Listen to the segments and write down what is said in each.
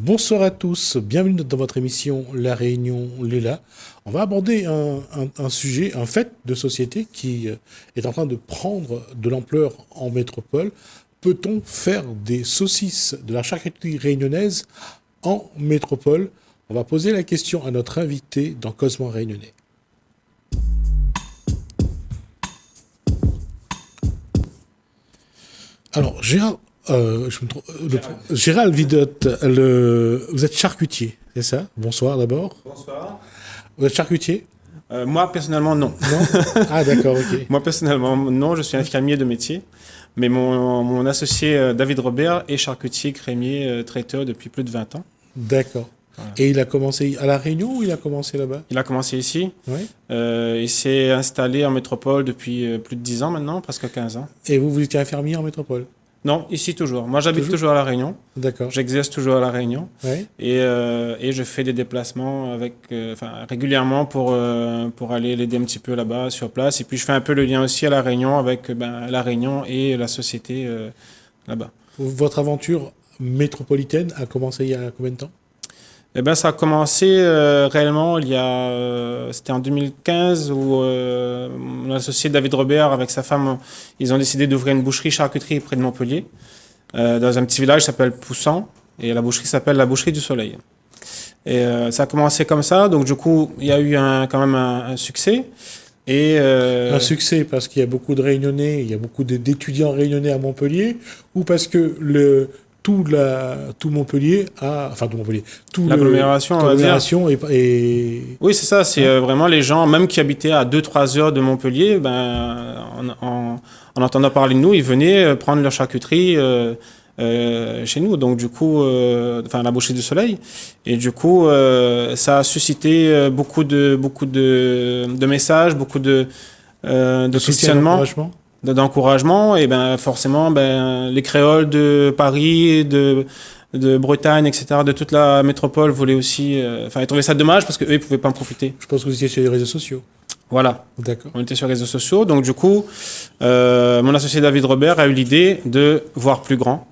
Bonsoir à tous, bienvenue dans votre émission La Réunion Léla. On va aborder un sujet, un fait de société qui est en train de prendre de l'ampleur en métropole. Peut-on faire des saucisses de la charcuterie réunionnaise en métropole? On va poser la question à notre invité dans Cosmo Réunionnais. Alors, Gérald Vidotte, vous êtes charcutier, c'est ça? Bonsoir d'abord. Bonsoir. Vous êtes charcutier? Moi, personnellement, non. Non. Ah, d'accord, ok. Moi, personnellement, non, je suis infirmier de métier. Mais mon associé David Robert est charcutier, crémier, traiteur depuis plus de 20 ans. D'accord. Voilà. Et il a commencé à La Réunion ou il a commencé là-bas? Il a commencé ici. Oui. Il s'est installé en métropole depuis plus de 10 ans maintenant, presque 15 ans. Et vous étiez infirmier en métropole? Non, ici toujours. Moi, j'habite toujours à La Réunion. D'accord. J'exerce toujours à La Réunion. Oui. Et je fais des déplacements régulièrement pour aller l'aider un petit peu là-bas, sur place. Et puis, je fais un peu le lien aussi à La Réunion avec La Réunion et la société là-bas. Votre aventure métropolitaine a commencé il y a combien de temps? Eh ben, ça a commencé réellement c'était en 2015 où mon associé David Robert avec sa femme, ils ont décidé d'ouvrir une boucherie-charcuterie près de Montpellier, dans un petit village qui s'appelle Poussan, et la boucherie s'appelle la Boucherie du Soleil. Et ça a commencé comme ça, donc du coup, il y a eu quand même un succès. Un succès parce qu'il y a beaucoup de Réunionnais, il y a beaucoup d'étudiants réunionnais à Montpellier, ou parce que tout Montpellier l'agglomération, on va dire. Oui, c'est ça. C'est vraiment les gens, même qui habitaient à 2-3 heures de Montpellier, en entendant parler de nous, ils venaient prendre leur charcuterie chez nous. Donc, du coup, la Boucherie du Soleil. Et du coup, ça a suscité beaucoup de messages, beaucoup de questionnements. D'encouragement, et forcément les créoles de Paris, de Bretagne, etc., de toute la métropole voulaient aussi ils trouvaient ça dommage parce qu'eux ils pouvaient pas en profiter. Je pense que vous étiez sur les réseaux sociaux. Voilà. D'accord. On était sur les réseaux sociaux, donc du coup mon associé David Robert a eu l'idée de voir plus grand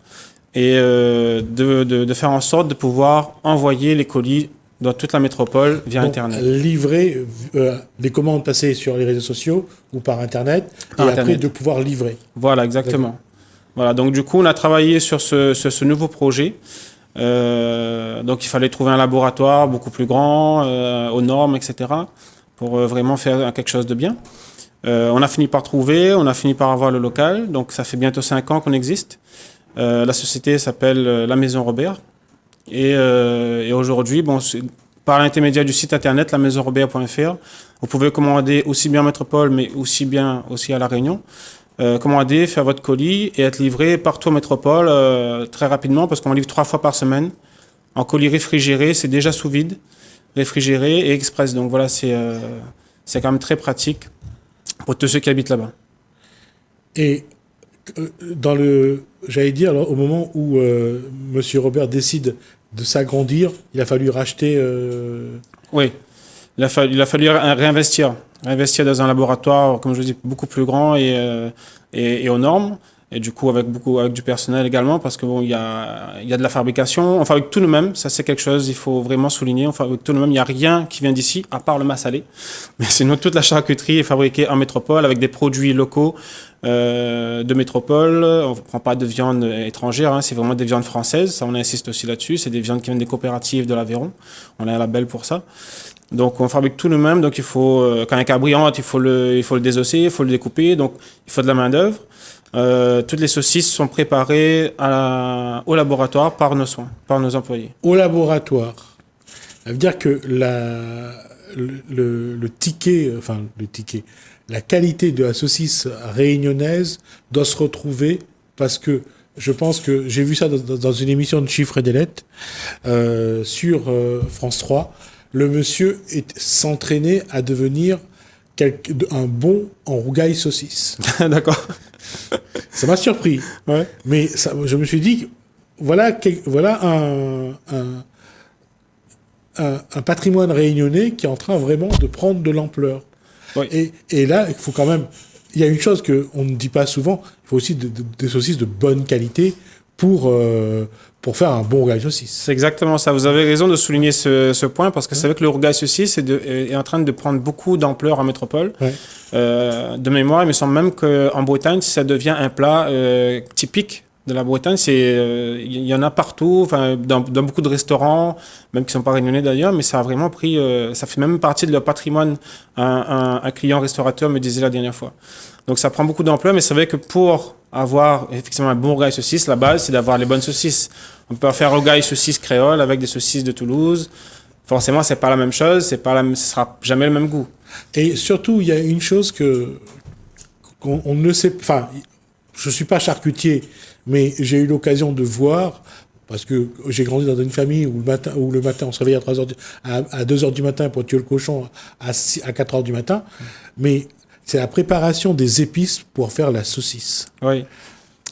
et de faire en sorte de pouvoir envoyer les colis dans toute la métropole via Internet. Livrer les commandes passées sur les réseaux sociaux ou par Internet, après de pouvoir livrer. Voilà, exactement. D'accord. Voilà, donc du coup, on a travaillé sur ce nouveau projet. Donc il fallait trouver un laboratoire beaucoup plus grand, aux normes, etc., pour vraiment faire quelque chose de bien. On a fini par trouver, on a fini par avoir le local. Donc ça fait bientôt 5 ans qu'on existe. La société s'appelle La Maison Robert. Et aujourd'hui, par l'intermédiaire du site internet lamaisonrobert.fr, vous pouvez commander aussi bien en métropole, mais aussi à La Réunion. Commander, faire votre colis et être livré partout en métropole très rapidement parce qu'on livre 3 fois par semaine. En colis réfrigéré, c'est déjà sous vide, réfrigéré et express. Donc voilà, c'est quand même très pratique pour tous ceux qui habitent là-bas. Et au moment où Monsieur Robert décide de s'agrandir, il a fallu racheter... Oui, il a fallu réinvestir dans un laboratoire, comme je dis, beaucoup plus grand et aux normes. Et du coup, avec du personnel également, parce que il y a de la fabrication. On fabrique tout nous-mêmes. Ça, c'est quelque chose, il faut vraiment souligner. On fabrique tout nous-mêmes. Il n'y a rien qui vient d'ici, à part le massalé. Mais sinon, toute la charcuterie est fabriquée en métropole avec des produits locaux de métropole. On ne prend pas de viande étrangère, c'est vraiment des viandes françaises. Ça, on insiste aussi là-dessus. C'est des viandes qui viennent des coopératives de l'Aveyron. On a un label pour ça. Donc, on fabrique tout nous-mêmes. Donc, il faut, quand un cabriante, il faut le désosser, il faut le découper. Donc, il faut de la main-d'œuvre. Toutes les saucisses sont préparées au laboratoire par nos soins, par nos employés. Au laboratoire. Ça veut dire que le ticket, la qualité de la saucisse réunionnaise doit se retrouver parce que je pense que j'ai vu ça dans une émission de Chiffres et des Lettres sur France 3. Le monsieur s'entraînait à devenir un bon en rougail saucisse. D'accord. Ça m'a surpris. Ouais. Mais je me suis dit, voilà un patrimoine réunionnais qui est en train vraiment de prendre de l'ampleur. Oui. Et là, il faut quand même... Il y a une chose qu'on ne dit pas souvent, il faut aussi des saucisses de bonne qualité pour faire un bon rougail saucisse. C'est exactement ça. Vous avez raison de souligner ce point parce que c'est vrai que le rougail saucisse est en train de prendre beaucoup d'ampleur en métropole. Ouais. De mémoire, il me semble même qu'en Bretagne, ça devient un plat typique de la Bretagne. Il y en a partout, enfin, dans beaucoup de restaurants, même qui ne sont pas réunionnais d'ailleurs, mais ça a vraiment pris, ça fait même partie de leur patrimoine. Un client restaurateur me disait la dernière fois. Donc ça prend beaucoup d'ampleur, mais c'est vrai que pour avoir effectivement un bon rougail saucisse, la base, c'est d'avoir les bonnes saucisses. On peut faire rougail saucisse créole avec des saucisses de Toulouse. Forcément, c'est pas la même chose, ce sera jamais le même goût. Et surtout, il y a une chose qu'on ne sait, enfin, je suis pas charcutier, mais j'ai eu l'occasion de voir, parce que j'ai grandi dans une famille où le matin on se réveillait à 2 heures du matin pour tuer le cochon à 4 heures du matin, mais c'est la préparation des épices pour faire la saucisse. Oui.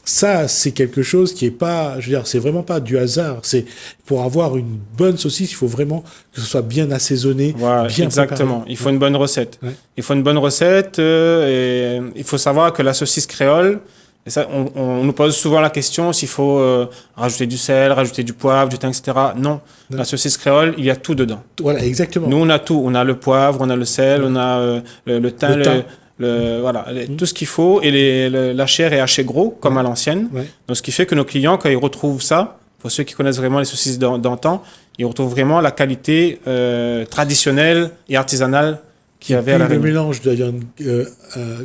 Ça, c'est quelque chose qui est pas, je veux dire, c'est vraiment pas du hasard. C'est pour avoir une bonne saucisse, il faut vraiment que ce soit bien assaisonné, Voilà, bien exactement. préparé. Il faut une bonne recette. Ouais. Il faut une bonne recette et il faut savoir que la saucisse créole, et ça, on nous pose souvent la question s'il faut rajouter du sel, rajouter du poivre, du thym, etc. Non. La saucisse créole, il y a tout dedans. Voilà, exactement. Nous, on a tout. On a le poivre, on a le sel, on a le thym, voilà, tout ce qu'il faut. Et la chair est hachée gros, comme à l'ancienne. Ouais. Donc, ce qui fait que nos clients, quand ils retrouvent ça, pour ceux qui connaissent vraiment les saucisses d'antan, ils retrouvent vraiment la qualité traditionnelle et artisanale qu'il y avait à la le Réunion. mélange de la viande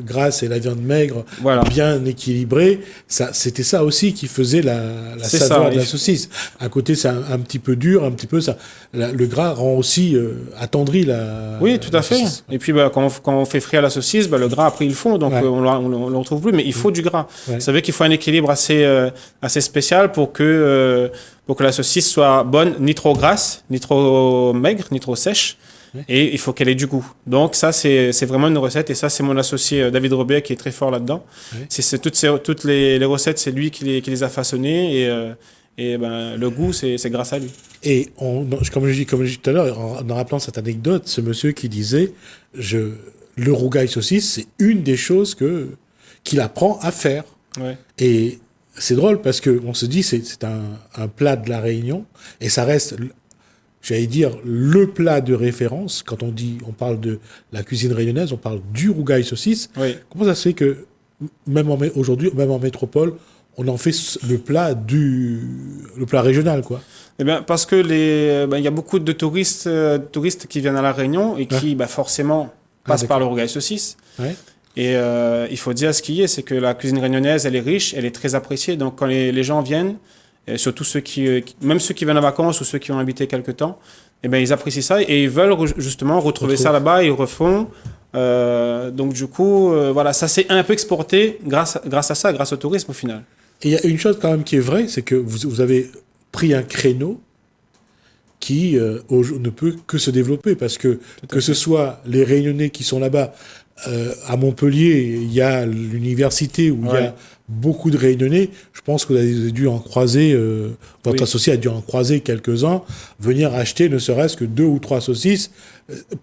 grasse et la viande maigre, Voilà. bien équilibré, c'était ça aussi qui faisait la saveur de la saucisse. À côté, c'est un petit peu dur, un petit peu ça. Le gras rend aussi attendri la. Oui, tout à fait. Saucisse. Et puis, quand on fait frire la saucisse, le gras après il fond, donc Ouais. on le retrouve plus. Mais il faut du gras. Ouais. Vous savez qu'il faut un équilibre assez spécial pour que la saucisse soit bonne, ni trop grasse, ni trop maigre, ni trop sèche. Ouais. Et il faut qu'elle ait du goût. Donc ça, c'est vraiment une recette. Et ça, c'est mon associé David Robert qui est très fort là-dedans. Ouais. C'est toutes les recettes, c'est lui qui les a façonnées. Et le goût, c'est grâce à lui. Et comme je dis tout à l'heure, en rappelant cette anecdote, ce monsieur qui disait, le rougail saucisse, c'est une des choses qu'il apprend à faire. Ouais. Et c'est drôle parce que on se dit c'est un plat de la Réunion et ça reste, j'allais dire, le plat de référence. Quand on parle de la cuisine réunionnaise, on parle du rougail saucisse. Oui. Comment ça se fait que aujourd'hui, même en métropole, on en fait le plat régional, quoi? Eh bien, parce que il y a beaucoup de touristes qui viennent à La Réunion et qui, forcément, passent par le rougail saucisse. Ouais. Et il faut dire ce qui est, c'est que la cuisine réunionnaise, elle est riche, elle est très appréciée. Donc, quand les gens viennent, et surtout même ceux qui viennent en vacances ou ceux qui ont habité quelque temps, eh bien, ils apprécient ça et ils veulent justement retrouver ça là-bas, ils refont. Donc, du coup, voilà, ça s'est un peu exporté grâce à ça, grâce au tourisme au final. Et il y a une chose quand même qui est vraie, c'est que vous avez pris un créneau qui ne peut que se développer parce que ce soit les Réunionnais qui sont là-bas, à Montpellier, il y a l'université où il y a beaucoup de Réunionnais. Je pense que vous avez dû en croiser, votre associé a dû en croiser quelques-uns, venir acheter ne serait-ce que 2 ou 3 saucisses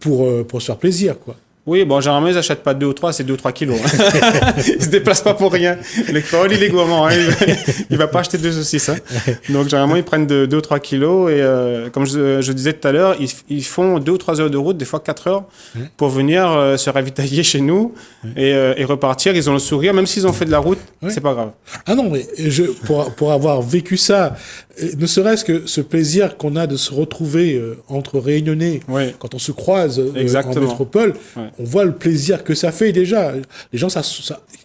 pour se faire plaisir, quoi. Oui, bon, généralement, ils n'achètent pas 2 ou 3, c'est 2 ou 3 kilos. Hein. Ils se déplacent pas pour rien. Le créole, il est gourmand. Hein. Il va pas acheter 2 saucisses. Hein. Donc, généralement, ils prennent 2 ou 3 kilos. Et comme je disais tout à l'heure, ils font 2 ou 3 heures de route, des fois 4 heures, pour venir se ravitailler chez nous et repartir. Ils ont le sourire, même s'ils ont fait de la route, c'est pas grave. Ah non, mais pour avoir vécu ça, ne serait-ce que ce plaisir qu'on a de se retrouver entre Réunionnais, quand on se croise en métropole, on voit le plaisir que ça fait déjà. Les gens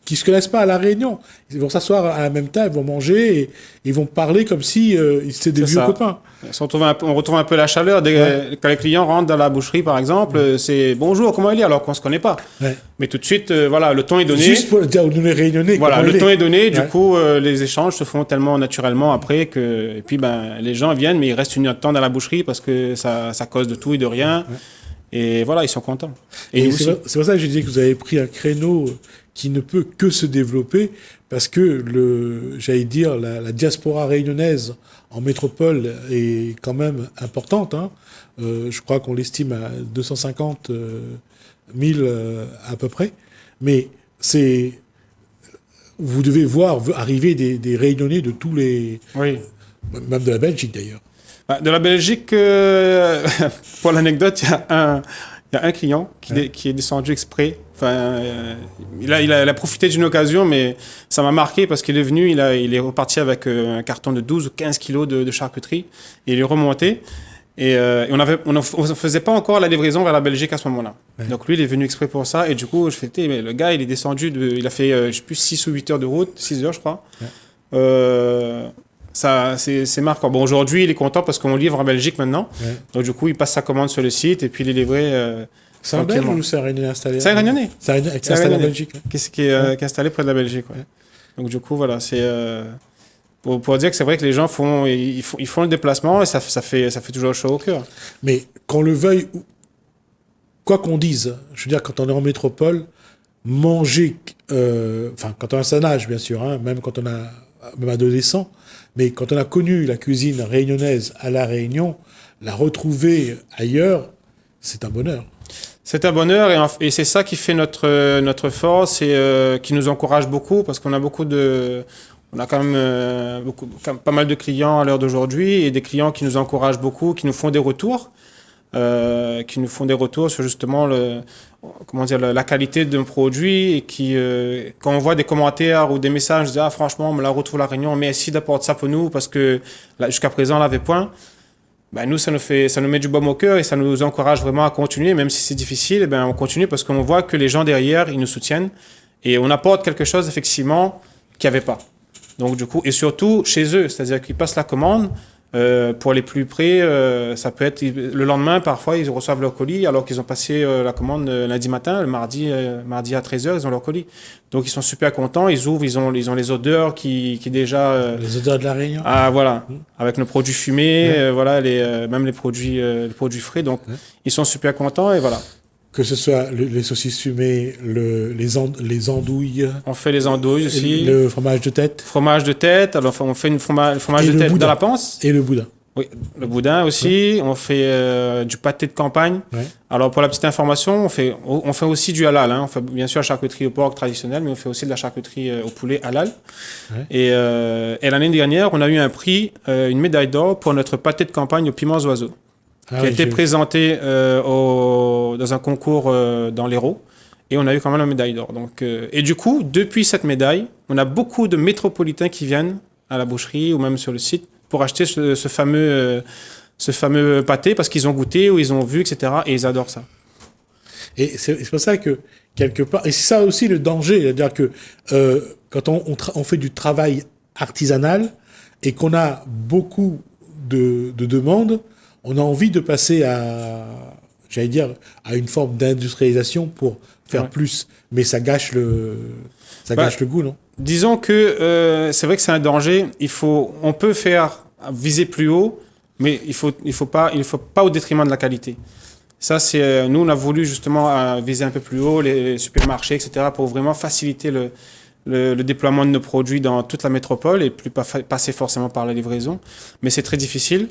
qui se connaissent pas à La Réunion, ils vont s'asseoir à la même table, ils vont manger et ils vont parler comme si ils étaient des vieux copains. On retrouve un peu la chaleur. Quand les clients rentrent dans la boucherie, par exemple, c'est bonjour, comment il est, alors qu'on se connaît pas. Mais tout de suite, le ton est donné. Juste pour dire aux Réunionnais. Voilà, le ton est donné. Du coup, les échanges se font tellement naturellement après que, et puis, les gens viennent, mais ils restent une heure de temps dans la boucherie parce que ça cause de tout et de rien. Et voilà, ils sont contents. Et c'est pour ça que je disais que vous avez pris un créneau qui ne peut que se développer parce que j'allais dire, la diaspora réunionnaise en métropole est quand même importante. Hein. Je crois qu'on l'estime à 250 000 à peu près. Mais vous devez voir arriver des Réunionnais de tous les... Oui. Même de la Belgique, d'ailleurs. De la Belgique, pour l'anecdote, il y a un client qui est descendu exprès. Enfin, il a profité d'une occasion, mais ça m'a marqué parce qu'il est venu, il est reparti avec un carton de 12 ou 15 kilos de charcuterie. Et il est remonté. Et on ne faisait pas encore la livraison vers la Belgique à ce moment-là. Ouais. Donc lui, il est venu exprès pour ça. Et du coup, je fais, mais le gars, il est descendu, il a fait, je sais plus, 6 ou 8 heures de route, 6 heures, je crois. Ouais. Ça, c'est marquant. Bon, aujourd'hui, il est content parce qu'on livre en Belgique maintenant. Ouais. Donc, du coup, il passe sa commande sur le site et puis il est livré. C'est un Belge ou c'est un Réunionnais installé? C'est un Réunionnais. C'est un Réunionnais installé en Belgique. Qui est installé près de la Belgique. Ouais. Donc, du coup, voilà. C'est pour dire que c'est vrai que les gens font le déplacement et ça fait toujours chaud au cœur. Mais qu'on le veuille, quoi qu'on dise, je veux dire, quand on est en métropole, manger, quand on a un certain âge, bien sûr, hein, même quand on a même adolescent, mais quand on a connu la cuisine réunionnaise à La Réunion, la retrouver ailleurs, c'est un bonheur. C'est un bonheur et c'est ça qui fait notre force et qui nous encourage beaucoup parce qu'on a on a quand même pas mal de clients à l'heure d'aujourd'hui et des clients qui nous encouragent beaucoup, qui nous font des retours. Sur justement la qualité d'un produit et quand on voit des commentaires ou des messages, on se dit franchement on me la retrouve la Réunion, merci d'apporter ça pour nous parce que là, jusqu'à présent on l'avait point. Ben, nous ça nous met du baume au cœur et ça nous encourage vraiment à continuer même si c'est difficile. Ben on continue parce qu'on voit que les gens derrière ils nous soutiennent et on apporte quelque chose effectivement qu'il n'y avait pas. Donc du coup et surtout chez eux, c'est-à-dire qu'ils passent la commande. Pour les plus près, ça peut être le lendemain, parfois ils reçoivent leur colis alors qu'ils ont passé la commande lundi matin, le mardi à 13h, ils ont leur colis. Donc ils sont super contents, ils ouvrent, ils ont les odeurs qui déjà... les odeurs de la Réunion. Ah voilà, avec nos produits fumés, voilà, même les produits frais, donc ils sont super contents et voilà. Que ce soit les saucisses fumées, les andouilles. On fait les andouilles aussi. Le fromage de tête. Fromage de tête. Alors on fait le fromage de tête boudin. Dans la panse. Et le boudin. Oui, le boudin aussi. On fait du pâté de campagne. Ouais. Alors pour la petite information, on fait aussi du halal. Hein. On fait bien sûr la charcuterie au porc traditionnelle, mais on fait aussi de la charcuterie au poulet halal. Ouais. Et l'année dernière, on a eu un prix, une médaille d'or pour notre pâté de campagne aux piments oiseaux. Qui a été présenté dans un concours dans l'Hérault et on a eu quand même la médaille d'or. Donc, et du coup, depuis cette médaille, on a beaucoup de métropolitains qui viennent à la boucherie ou même sur le site pour acheter ce fameux pâté parce qu'ils ont goûté ou ils ont vu, etc. Et ils adorent ça. Et c'est pour ça que, quelque part, et c'est ça aussi le danger, c'est-à-dire que quand on fait du travail artisanal et qu'on a beaucoup de demandes, on a envie de passer à une forme d'industrialisation pour faire plus. Mais ça gâche le goût, non? Disons que c'est vrai que c'est un danger. On peut viser plus haut, mais il faut pas au détriment de la qualité. Ça, nous, on a voulu justement viser un peu plus haut, les supermarchés, etc., pour vraiment faciliter le déploiement de nos produits dans toute la métropole et plus passer forcément par la livraison. Mais c'est très difficile.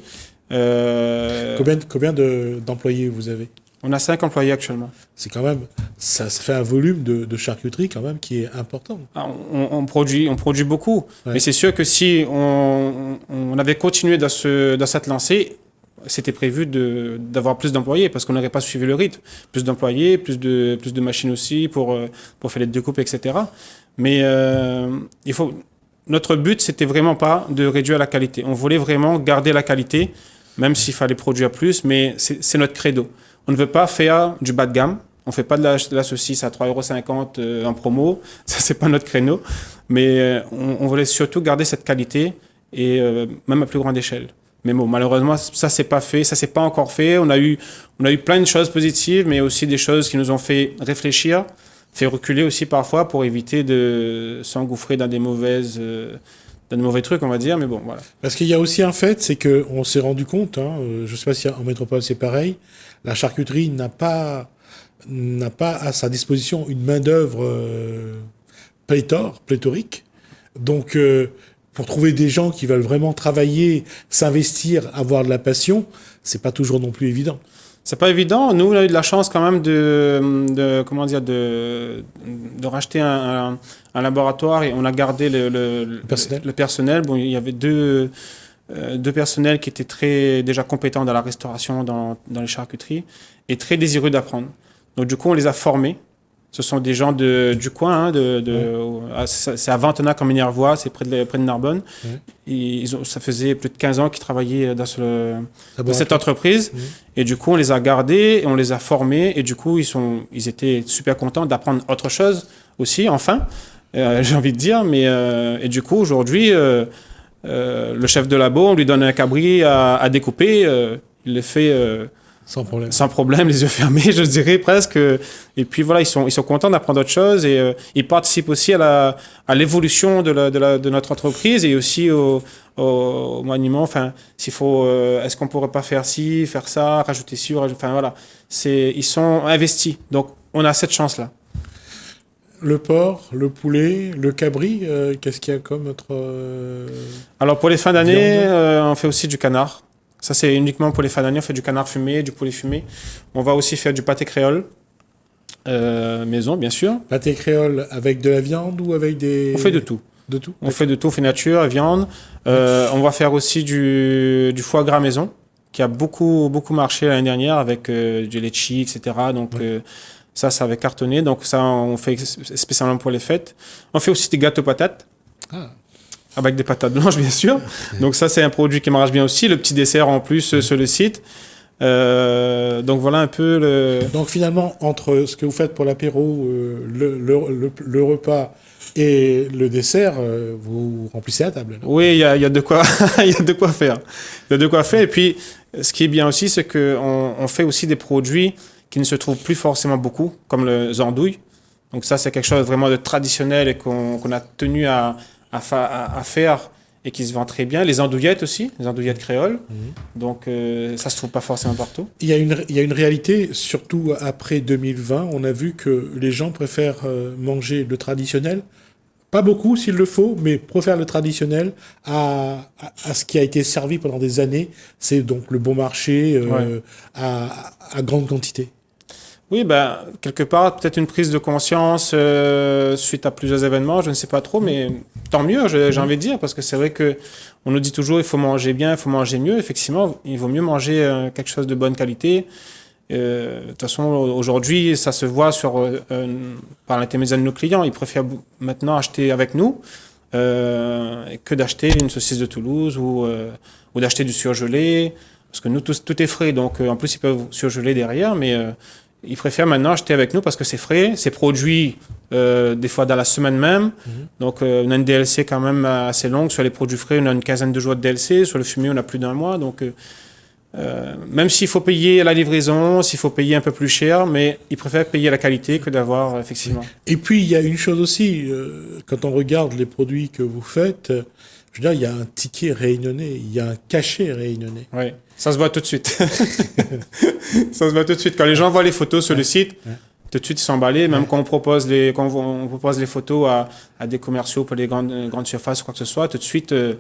Combien d'employés vous avez? On a 5 employés actuellement. C'est quand même, ça fait un volume de charcuterie quand même qui est important. On produit beaucoup, mais c'est sûr que si on avait continué dans cette lancée, c'était prévu d'avoir plus d'employés parce qu'on n'aurait pas suivi le rythme. Plus d'employés, plus de machines aussi pour faire les découpes, etc. Mais notre but, c'était vraiment pas de réduire la qualité. On voulait vraiment garder la qualité, même s'il fallait produire plus, mais c'est notre credo. On ne veut pas faire du bas de gamme. On ne fait pas de la saucisse à 3,50 € en promo. Ça, c'est pas notre créneau. Mais on voulait surtout garder cette qualité et même à plus grande échelle. Mais bon, malheureusement, ça c'est pas fait, ça c'est pas encore fait. On a eu plein de choses positives, mais aussi des choses qui nous ont fait réfléchir, fait reculer aussi parfois pour éviter de s'engouffrer dans des mauvais trucs, on va dire. Mais bon, voilà. Parce qu'il y a aussi un fait, c'est que on s'est rendu compte. Je sais pas si en métropole c'est pareil. La charcuterie n'a pas à sa disposition une main d'œuvre pléthorique. Donc pour trouver des gens qui veulent vraiment travailler, s'investir, avoir de la passion, c'est pas toujours non plus évident. C'est pas évident. Nous, on a eu de la chance quand même comment dire, de racheter un laboratoire et on a gardé le personnel. Bon, il y avait deux personnels qui étaient déjà compétents dans la restauration, dans les charcuteries et très désireux d'apprendre. Donc, du coup, on les a formés. Ce sont des gens du coin, c'est à Ventena comme Minervois, c'est près de Narbonne. Et ça faisait plus de 15 ans qu'ils travaillaient dans cette entreprise. Et du coup, on les a gardés, et on les a formés. Et du coup, ils étaient super contents d'apprendre autre chose aussi, enfin, j'ai envie de dire. Et du coup, aujourd'hui, le chef de labo, on lui donne un cabri à découper. Il le fait... Sans problème, les yeux fermés, je dirais presque. Et puis voilà, ils sont contents d'apprendre autre chose et ils participent aussi à l'évolution de notre entreprise et aussi au maniement. Enfin, s'il faut, est-ce qu'on pourrait pas faire ci, faire ça, rajouter ci, enfin voilà. Ils sont investis. Donc, on a cette chance-là. Le porc, le poulet, le cabri, qu'est-ce qu'il y a comme autre Alors, pour les fins d'année, on fait aussi du canard. Ça, c'est uniquement pour les fins d'année. On fait du canard fumé, du poulet fumé. On va aussi faire du pâté créole, maison, bien sûr. Pâté créole avec de la viande ou avec des... On fait de tout. De tout. On fait de tout. On fait nature, viande. On va faire aussi du foie gras maison, qui a beaucoup, beaucoup marché l'année dernière avec du litchi, etc. Donc, ça avait cartonné. Donc, ça, on fait spécialement pour les fêtes. On fait aussi des gâteaux patates. Avec des patates blanches, bien sûr. Donc ça, c'est un produit qui marche bien aussi. Le petit dessert en plus sur le site. Donc voilà un peu Donc finalement, entre ce que vous faites pour l'apéro, le repas et le dessert, vous remplissez la table. Non? Oui, il y a de quoi, il y a de quoi faire. Il y a de quoi faire. Et puis, ce qui est bien aussi, c'est qu'on fait aussi des produits qui ne se trouvent plus forcément beaucoup, comme le andouille. Donc ça, c'est quelque chose vraiment de traditionnel et qu'on a tenu à faire et qui se vend très bien. Les andouillettes aussi, les andouillettes créoles. Donc, ça se trouve pas forcément partout. Il y a une réalité, surtout après 2020, on a vu que les gens préfèrent manger le traditionnel. Pas beaucoup s'il le faut, mais préfèrent le traditionnel à ce qui a été servi pendant des années. C'est donc le bon marché à grande quantité. Oui, quelque part, peut-être une prise de conscience suite à plusieurs événements, je ne sais pas trop, mais tant mieux, j'ai envie de dire, parce que c'est vrai que on nous dit toujours il faut manger bien, il faut manger mieux. Effectivement, il vaut mieux manger quelque chose de bonne qualité. De toute façon, aujourd'hui, ça se voit par l'intermédiaire de nos clients. Ils préfèrent maintenant acheter avec nous que d'acheter une saucisse de Toulouse ou d'acheter du surgelé, parce que nous, tout est frais, donc en plus, ils peuvent surgeler derrière, mais... ils préfèrent maintenant acheter avec nous parce que c'est frais, c'est produit des fois dans la semaine même. Donc, on a une DLC quand même assez longue. Sur les produits frais, on a une quinzaine de jours de DLC. Sur le fumé, on a plus d'un mois. Donc, même s'il faut payer la livraison, s'il faut payer un peu plus cher, mais ils préfèrent payer la qualité que d'avoir, effectivement. Et puis, il y a une chose aussi, quand on regarde les produits que vous faites, je veux dire, il y a un ticket réunionnais, il y a un cachet réunionnais. Oui. Ça se voit tout de suite. Ça se voit tout de suite. Quand les gens voient les photos sur le site, tout de suite ils sont emballés. Même quand on propose les photos à des commerciaux pour les grandes surfaces, quoi que ce soit, tout de suite, il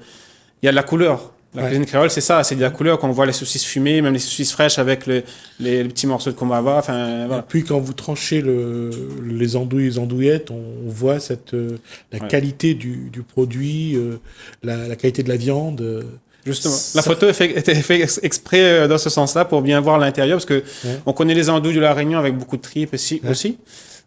y a de la couleur. La cuisine créole, c'est ça, c'est de la couleur. Quand on voit les saucisses fumées, même les saucisses fraîches avec les petits morceaux de kombava. Enfin, voilà. Et puis quand vous tranchez les andouilles et les andouillettes, on voit la qualité du produit, la qualité de la viande. Justement. La photo était faite exprès dans ce sens-là pour bien voir l'intérieur, parce que on connaît les andouilles de la Réunion avec beaucoup de tripes aussi.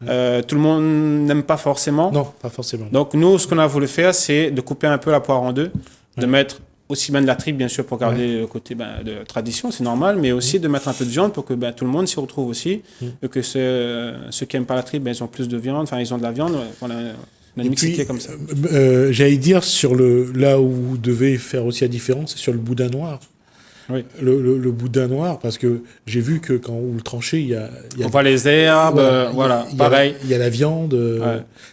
Tout le monde n'aime pas forcément. Non, pas forcément. Donc nous, ce qu'on a voulu faire, c'est de couper un peu la poire en deux, de mettre aussi bien de la tripe, bien sûr, pour garder le côté de tradition, c'est normal, mais aussi de mettre un peu de viande pour que tout le monde s'y retrouve aussi, et que ceux qui n'aiment pas la tripe, ils ont plus de viande, enfin ils ont de la viande, voilà. On a une mixité comme ça. J'allais dire, là où vous devez faire aussi la différence, c'est sur le boudin noir. Oui. Le boudin noir, parce que j'ai vu que quand vous le tranchez, on voit les herbes, voilà, pareil. Il y a la viande,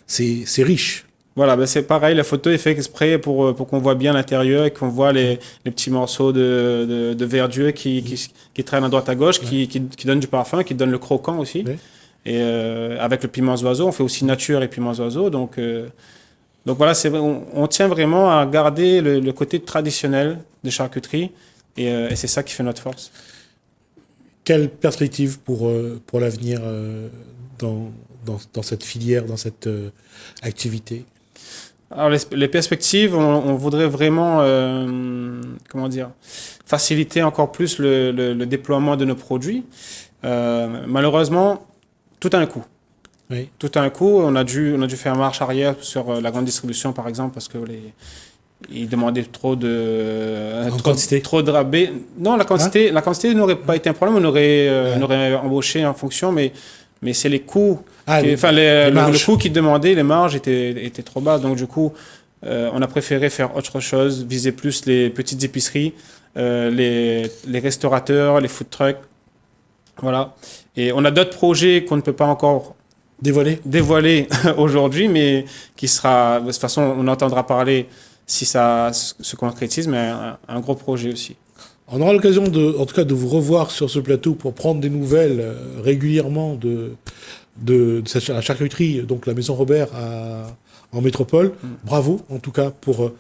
c'est riche. Voilà, c'est pareil, la photo est faite exprès pour qu'on voit bien l'intérieur et qu'on voit les petits morceaux de verdure qui traînent à droite à gauche, qui donnent du parfum, qui donnent le croquant aussi. Oui. Et avec le piment oiseau, on fait aussi nature et piment oiseau. Donc voilà, on tient vraiment à garder le côté traditionnel des charcuteries et c'est ça qui fait notre force. quelle perspective pour l'avenir dans cette filière, dans cette activité? Alors les perspectives, on voudrait vraiment, comment dire, faciliter encore plus le déploiement de nos produits. Malheureusement, tout a un coût. Oui. Tout a un coût. On a dû faire marche arrière sur la grande distribution, par exemple, parce que ils demandaient trop de rabais. Non, la quantité n'aurait pas été un problème. On aurait embauché en fonction, mais c'est les coûts. Le coût qu'ils demandaient, les marges étaient trop bas. Donc, du coup, on a préféré faire autre chose, viser plus les petites épiceries, les restaurateurs, les food trucks. Voilà. Et on a d'autres projets qu'on ne peut pas encore dévoiler aujourd'hui, mais qui sera, de toute façon, on entendra parler si ça se concrétise, mais un gros projet aussi. On aura l'occasion en tout cas de vous revoir sur ce plateau pour prendre des nouvelles régulièrement de la charcuterie, donc la Maison Robert en métropole. Bravo en tout cas pour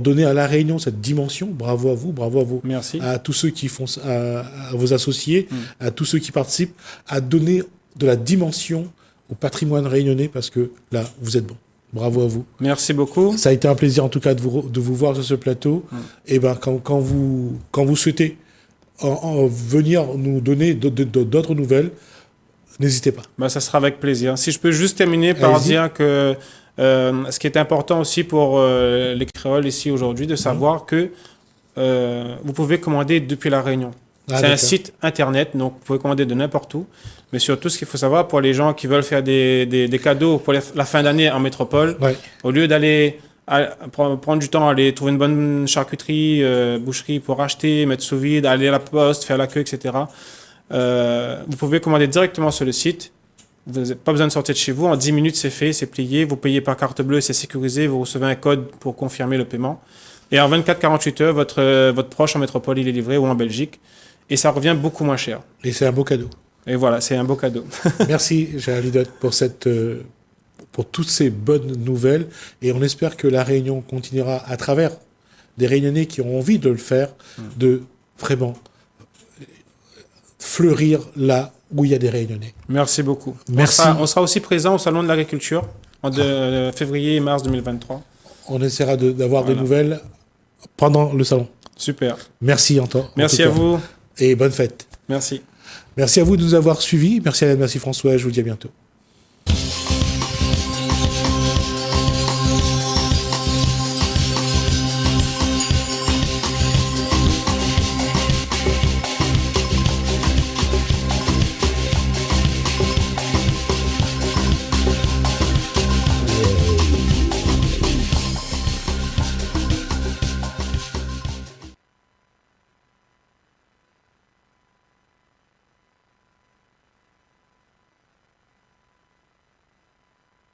donner à La Réunion cette dimension. Bravo à vous, Merci. À tous ceux qui font, à vos associés, à tous ceux qui participent, à donner de la dimension au patrimoine réunionnais, parce que là, vous êtes bon. Bravo à vous. Merci beaucoup. Ça a été un plaisir en tout cas de vous voir sur ce plateau. Et ben quand vous souhaitez venir nous donner d'autres nouvelles, n'hésitez pas. Ça sera avec plaisir. Si je peux juste terminer par dire que ce qui est important aussi pour les créoles ici aujourd'hui, de savoir que vous pouvez commander depuis La Réunion. C'est un site internet, donc vous pouvez commander de n'importe où. Mais surtout, ce qu'il faut savoir pour les gens qui veulent faire des cadeaux pour la fin d'année en métropole, au lieu d'aller prendre du temps, aller trouver une bonne charcuterie, boucherie pour acheter, mettre sous vide, aller à la poste, faire la queue, etc. Vous pouvez commander directement sur le site. Vous n'avez pas besoin de sortir de chez vous. En 10 minutes, c'est fait, c'est plié. Vous payez par carte bleue, c'est sécurisé. Vous recevez un code pour confirmer le paiement. Et en 24-48 heures, votre proche en métropole, il est livré, ou en Belgique. Et ça revient beaucoup moins cher. Et c'est un beau cadeau. Et voilà, c'est un beau cadeau. Merci, Gérald Lidot, pour toutes ces bonnes nouvelles. Et on espère que La Réunion continuera, à travers des Réunionnais qui ont envie de le faire, de vraiment fleurir là où il y a des Réunionnais. Merci beaucoup. Merci. On sera aussi présent au Salon de l'Agriculture en février et mars 2023. On essaiera d'avoir des nouvelles pendant le salon. Super. Merci, Anton. Merci à vous. Et bonne fête. Merci. Merci à vous de nous avoir suivis. Merci Alain, merci François. Je vous dis à bientôt.